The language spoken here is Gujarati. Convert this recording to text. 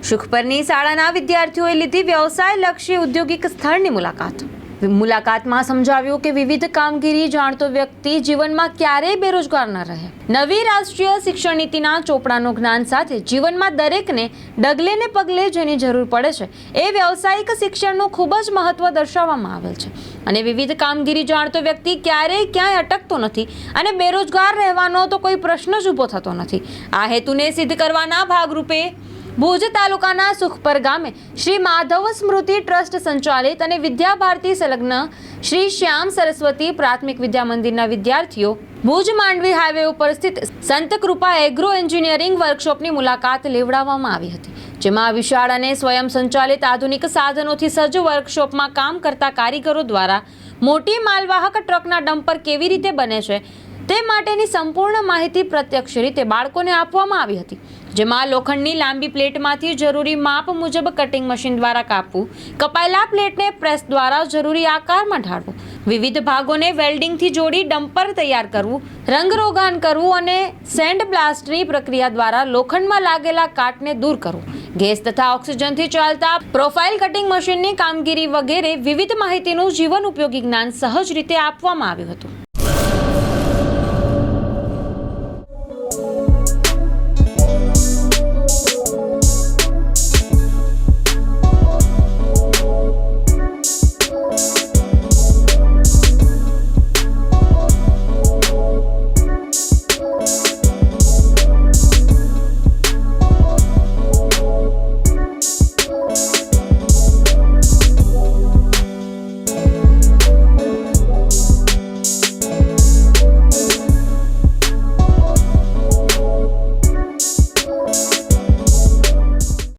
સુખપરની શાળાના વિદ્યાર્થીઓએ લીધી વ્યવસાયલક્ષી ઔદ્યોગિક સ્થળની મુલાકાતમાં સમજાવ્યું કે વિવિધ કામગીરી જાણતો વ્યક્તિ જીવનમાં ક્યારેય બેરોજગાર ન રહે। નવી રાષ્ટ્રીય શિક્ષણ નીતિના ચોપડાનું જ્ઞાન સાથે જીવનમાં દરેકને ડગલે ને પગલે જેની જરૂર પડે છે એ વ્યવસાયિક શિક્ષણનું ખૂબ જ મહત્વ દર્શાવવામાં આવેલ છે અને વિવિધ કામગીરી જાણતો વ્યક્તિ ક્યારેય ક્યાંય અટકતો નથી અને બેરોજગાર રહેવાનો તો કોઈ પ્રશ્ન જ ઊભો થતો નથી। આ હેતુને સિદ્ધ કરવાના ભાગરૂપે ભુજ તાલુકાના સુખપર ગામે શ્રી માધવ સ્મૃતિ ટ્રસ્ટ સંચાલિત અને વિદ્યા ભારતી સંલગ્ન શ્રી શ્યામ સરસ્વતી પ્રાથમિક વિદ્યા મંદિરના વિદ્યાર્થીઓ ભુજ માંડવી હાઈવે ઉપર સ્થિત સંત કૃપા એગ્રો એન્જિનિયરિંગ વર્કશોપની મુલાકાત લેવડાવવામાં આવી હતી, જેમાં વિશાળ અને સ્વયં સંચાલિત આધુનિક સાધનોથી સજ્જ વર્કશોપમાં કામ કરતા કારીગરો દ્વારા મોટી માલવાહક ટ્રકના ડમ્પર કેવી રીતે બને છે તે માટેની સંપૂર્ણ માહિતી પ્રત્યક્ષ રીતે બાળકોને આપવામાં આવી હતી, જેમાં લોખંડની લાંબી પ્લેટમાંથી જરૂરી માપ મુજબ કટિંગ મશીન દ્વારા કાપવું, કપાયેલા પ્લેટને પ્રેસ દ્વારા જરૂરી આકારમાં ઢાળવું, વિવિધ ભાગોને વેલ્ડિંગથી જોડી ડમ્પર તૈયાર કરવું, રંગરોગાન કરવું અને સેન્ડ બ્લાસ્ટની પ્રક્રિયા દ્વારા લોખંડમાં લાગેલા કાટને દૂર કરવું, ગેસ તથા ઓક્સિજનથી ચાલતા પ્રોફાઇલ કટિંગ મશીનની કામગીરી વગેરે વિવિધ માહિતીનું જીવન ઉપયોગી જ્ઞાન સહજ રીતે આપવામાં આવ્યું હતું।